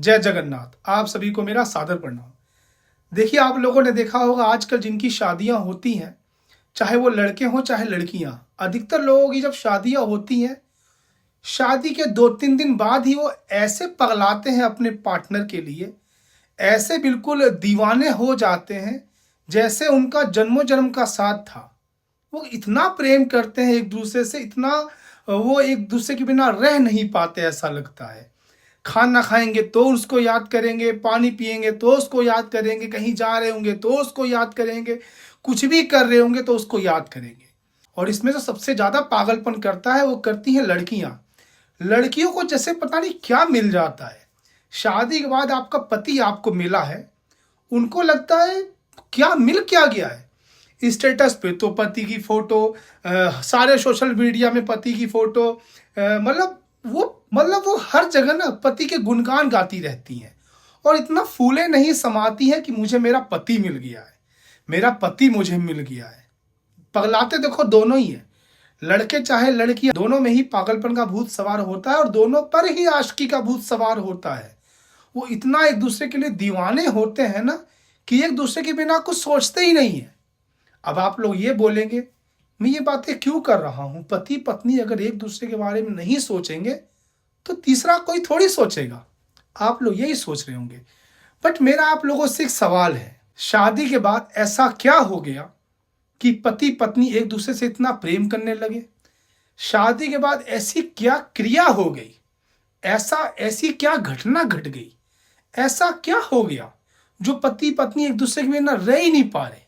जय जगन्नाथ। आप सभी को मेरा सादर प्रणाम। देखिए, आप लोगों ने देखा होगा आजकल जिनकी शादियां होती हैं, चाहे वो लड़के हों चाहे लड़कियां, अधिकतर लोगों की जब शादियां होती हैं, शादी के 2-3 दिन बाद ही वो ऐसे पगलाते हैं अपने पार्टनर के लिए, ऐसे बिल्कुल दीवाने हो जाते हैं जैसे उनका जन्मों जन्म का साथ था। वो इतना प्रेम करते हैं एक दूसरे से, इतना वो एक दूसरे के बिना रह नहीं पाते, ऐसा लगता है। खाना खाएंगे तो उसको याद करेंगे, पानी पिएंगे तो उसको याद करेंगे, कहीं जा रहे होंगे तो उसको याद करेंगे, कुछ भी कर रहे होंगे तो उसको याद करेंगे। और इसमें जो सबसे ज़्यादा पागलपन करता है वो करती हैं लड़कियां। लड़कियों को जैसे पता नहीं क्या मिल जाता है। शादी के बाद आपका पति आपको मिला है, उनको लगता है क्या मिल क्या गया है। स्टेटस पे तो पति की फोटो, सारे सोशल मीडिया में पति की फोटो, मतलब वो हर जगह ना पति के गुणगान गाती रहती हैं और इतना फूले नहीं समाती है कि मुझे मेरा पति मिल गया है, मेरा पति मुझे मिल गया है। पगलाते देखो दोनों ही है, लड़के चाहे लड़की, दोनों में ही पागलपन का भूत सवार होता है और दोनों पर ही आशिकी का भूत सवार होता है। वो इतना एक दूसरे के लिए दीवाने होते हैं ना कि एक दूसरे के बिना कुछ सोचते ही नहीं है। अब आप लोग ये बोलेंगे, मैं ये बातें क्यों कर रहा हूं? पति पत्नी अगर एक दूसरे के बारे में नहीं सोचेंगे तो तीसरा कोई थोड़ी सोचेगा। आप लोग यही सोच रहे होंगे। बट मेरा आप लोगों से एक सवाल है, शादी के बाद ऐसा क्या हो गया कि पति पत्नी एक दूसरे से इतना प्रेम करने लगे? शादी के बाद ऐसी क्या क्रिया हो गई, ऐसी क्या घटना घट गई, ऐसा क्या हो गया जो पति पत्नी एक दूसरे के बिना रह ही नहीं पा रहे?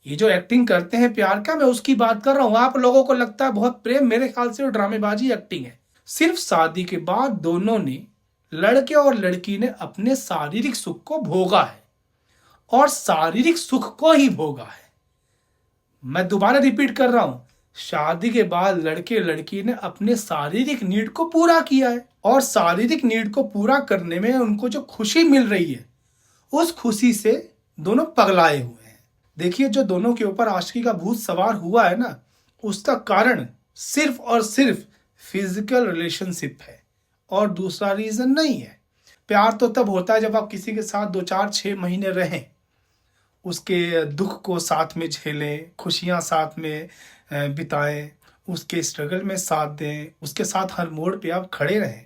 ये जो एक्टिंग करते हैं प्यार का, मैं उसकी बात कर रहा हूं। आप लोगों को लगता है बहुत प्रेम, मेरे ख्याल से वो ड्रामेबाजी एक्टिंग है। सिर्फ शादी के बाद दोनों ने, लड़के और लड़की ने, अपने शारीरिक सुख को भोगा है और शारीरिक सुख को ही भोगा है। मैं दोबारा रिपीट कर रहा हूं, शादी के बाद लड़के लड़की ने अपने शारीरिक नीड को पूरा किया है और शारीरिक नीड को पूरा करने में उनको जो खुशी मिल रही है, उस खुशी से दोनों पगलाए हुए हैं। देखिए, जो दोनों के ऊपर आशिकी का भूत सवार हुआ है ना, उसका कारण सिर्फ और सिर्फ फिजिकल रिलेशनशिप है और दूसरा रीजन नहीं है। प्यार तो तब होता है जब आप किसी के साथ 2-4-6 महीने रहें, उसके दुख को साथ में झेलें, खुशियां साथ में बिताएं, उसके स्ट्रगल में साथ दें, उसके साथ हर मोड़ पे आप खड़े रहें।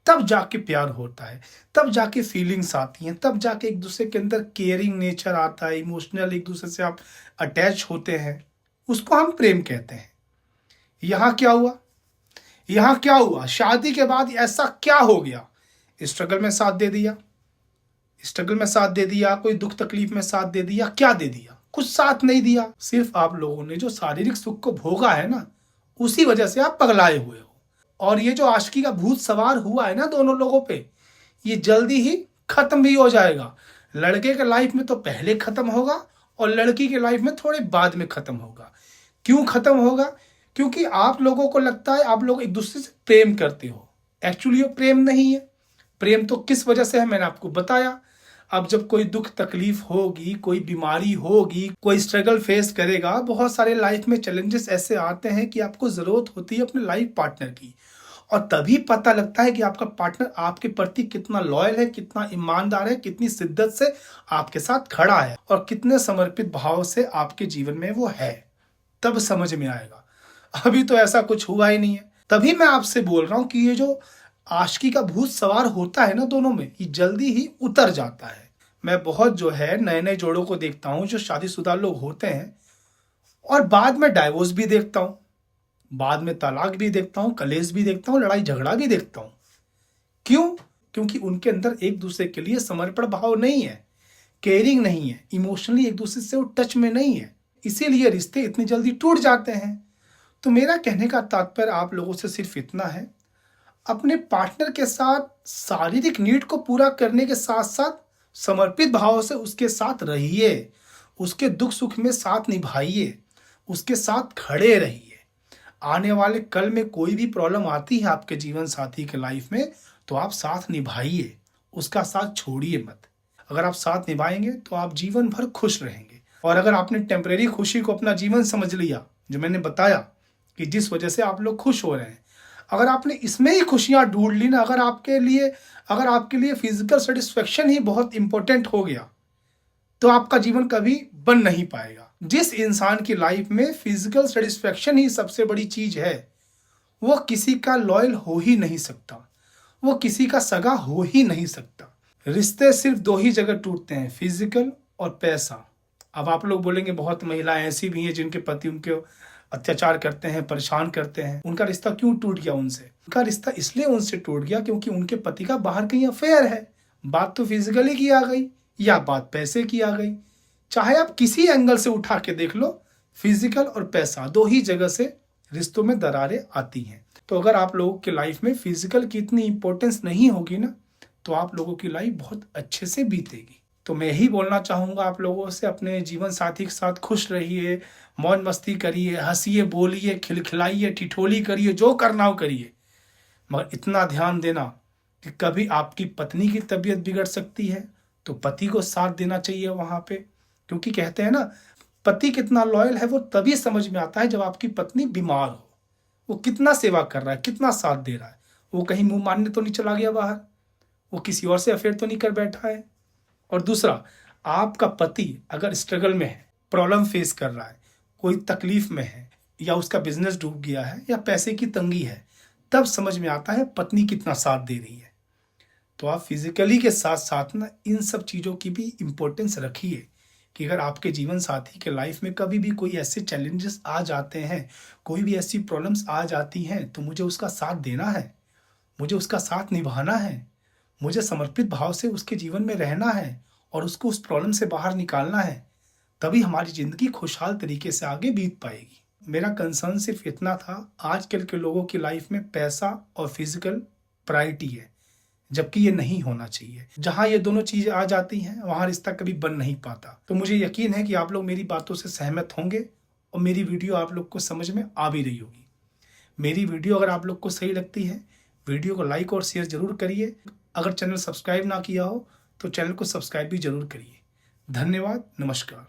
तब जाके प्यार होता है, तब जाके फीलिंग्स आती हैं, तब जाके एक दूसरे के अंदर केयरिंग नेचर आता है, इमोशनल एक दूसरे से आप अटैच होते हैं। उसको हम प्रेम कहते हैं। यहाँ क्या हुआ? यहाँ क्या हुआ? शादी के बाद ऐसा क्या हो गया? स्ट्रगल में साथ दे दिया, स्ट्रगल में साथ दे दिया, कोई दुख तकलीफ में साथ दे दिया, क्या दे दिया? कुछ साथ नहीं दिया। सिर्फ आप लोगों ने जो शारीरिक सुख को भोगा है ना, उसी वजह से आप पगलाए हुए हो। और ये जो आशिकी का भूत सवार हुआ है ना दोनों लोगों पे, ये जल्दी ही खत्म भी हो जाएगा। लड़के के लाइफ में तो पहले खत्म होगा और लड़की के लाइफ में थोड़े बाद में खत्म होगा। क्यों खत्म होगा? क्योंकि आप लोगों को लगता है आप लोग एक दूसरे से प्रेम करते हो। एक्चुअली वो प्रेम नहीं है। प्रेम तो किस वजह से है मैंने आपको बताया। अब जब कोई दुख तकलीफ होगी, कोई बीमारी होगी, कोई स्ट्रगल फेस करेगा, बहुत सारे लाइफ में चैलेंजेस ऐसे आते हैं कि आपको जरूरत होती है अपने लाइफ पार्टनर की, और तभी पता लगता है कि आपका पार्टनर आपके प्रति कितना लॉयल है, कितना ईमानदार है, कितनी शिद्दत से आपके साथ खड़ा है और कितने समर्पित भाव से आपके जीवन में वो है। तब समझ में आएगा। अभी तो ऐसा कुछ हुआ ही नहीं है। तभी मैं आपसे बोल रहा हूं कि ये जो आशिकी का भूत सवार होता है ना दोनों में, ये जल्दी ही उतर जाता है। मैं बहुत जो है नए नए जोड़ों को देखता हूं जो शादीशुदा लोग होते हैं, और बाद में डाइवोर्स भी देखता हूं, बाद में तलाक भी देखता हूं, कलेश भी देखता हूं, लड़ाई झगड़ा भी देखता हूं। क्यों? क्योंकि उनके अंदर एक दूसरे के लिए समर्पण भाव नहीं है, केयरिंग नहीं है, इमोशनली एक दूसरे से वो टच में नहीं है। इसीलिए रिश्ते इतनी जल्दी टूट जाते हैं। तो मेरा कहने का तात्पर्य आप लोगों से सिर्फ इतना है, अपने पार्टनर के साथ शारीरिक नीड को पूरा करने के साथ साथ समर्पित भाव से उसके साथ रहिए, उसके दुख सुख में साथ निभाइए, उसके साथ खड़े रहिए। आने वाले कल में कोई भी प्रॉब्लम आती है आपके जीवन साथी के लाइफ में, तो आप साथ निभाइए, उसका साथ छोड़िए मत। अगर आप साथ निभाएंगे तो आप जीवन भर खुश रहेंगे। और अगर आपने टेम्परेरी खुशी को अपना जीवन समझ लिया, जो मैंने बताया कि जिस वजह से आप लोग खुश हो रहे हैं, अगर आपने इसमें ही खुशियां ढूंढ ली ना, अगर आपके लिए फिजिकल सेटिस्फेक्शन ही बहुत इंपॉर्टेंट हो गया, तो आपका जीवन कभी बन नहीं पाएगा। जिस इंसान की लाइफ में फिजिकल सेटिस्फेक्शन ही सबसे बड़ी चीज है, वो किसी का लॉयल हो ही नहीं सकता, वो किसी का सगा हो ही नहीं सकता। रिश्ते सिर्फ दो ही जगह टूटते हैं, फिजिकल और पैसा। अब आप लोग बोलेंगे बहुत महिलाएं ऐसी भी हैं जिनके पति उनके अत्याचार करते हैं, परेशान करते हैं, उनका रिश्ता क्यों टूट गया उनसे? उनका रिश्ता इसलिए उनसे टूट गया क्योंकि उनके पति का बाहर कहीं अफेयर है। बात तो फिजिकली की आ गई या बात पैसे की आ गई, चाहे आप किसी एंगल से उठा के देख लो, फिजिकल और पैसा दो ही जगह से रिश्तों में दरारें आती हैं। तो अगर आप लोगों की लाइफ में फिजिकल की इतनी इंपॉर्टेंस नहीं होगी ना, तो आप लोगों की लाइफ बहुत अच्छे से बीतेगी। तो मैं ही बोलना चाहूँगा आप लोगों से, अपने जीवन साथी के साथ खुश रहिए, मौज मस्ती करिए, हंसिए, बोलिए, खिलखिलाइए, ठिठोली करिए, जो करना हो करिए, मगर इतना ध्यान देना कि कभी आपकी पत्नी की तबीयत बिगड़ सकती है तो पति को साथ देना चाहिए वहाँ पे। क्योंकि कहते हैं ना, पति कितना लॉयल है वो तभी समझ में आता है जब आपकी पत्नी बीमार हो। वो कितना सेवा कर रहा है, कितना साथ दे रहा है, वो कहीं मुंह मारने तो नहीं चला गया बाहर, वो किसी और से अफेयर तो नहीं कर बैठा है। और दूसरा, आपका पति अगर स्ट्रगल में है, प्रॉब्लम फेस कर रहा है, कोई तकलीफ में है, या उसका बिजनेस डूब गया है, या पैसे की तंगी है, तब समझ में आता है पत्नी कितना साथ दे रही है। तो आप फिजिकली के साथ साथ ना इन सब चीज़ों की भी इम्पोर्टेंस रखिए कि अगर आपके जीवन साथी के लाइफ में कभी भी कोई ऐसे चैलेंजेस आ जाते हैं, कोई भी ऐसी प्रॉब्लम्स आ जाती हैं, तो मुझे उसका साथ देना है, मुझे उसका साथ निभाना है, मुझे समर्पित भाव से उसके जीवन में रहना है और उसको उस प्रॉब्लम से बाहर निकालना है। तभी हमारी ज़िंदगी खुशहाल तरीके से आगे बीत पाएगी। मेरा कंसर्न सिर्फ इतना था, आजकल के लोगों की लाइफ में पैसा और फिजिकल प्रायोरिटी है, जबकि ये नहीं होना चाहिए। जहाँ ये दोनों चीज़ें आ जाती हैं वहाँ रिश्ता कभी बन नहीं पाता। तो मुझे यकीन है कि आप लोग मेरी बातों से सहमत होंगे और मेरी वीडियो आप लोग को समझ में आ भी रही होगी। मेरी वीडियो अगर आप लोग को सही लगती है, वीडियो को लाइक और शेयर जरूर करिए। अगर चैनल सब्सक्राइब ना किया हो तो चैनल को सब्सक्राइब भी जरूर करिए। धन्यवाद, नमस्कार।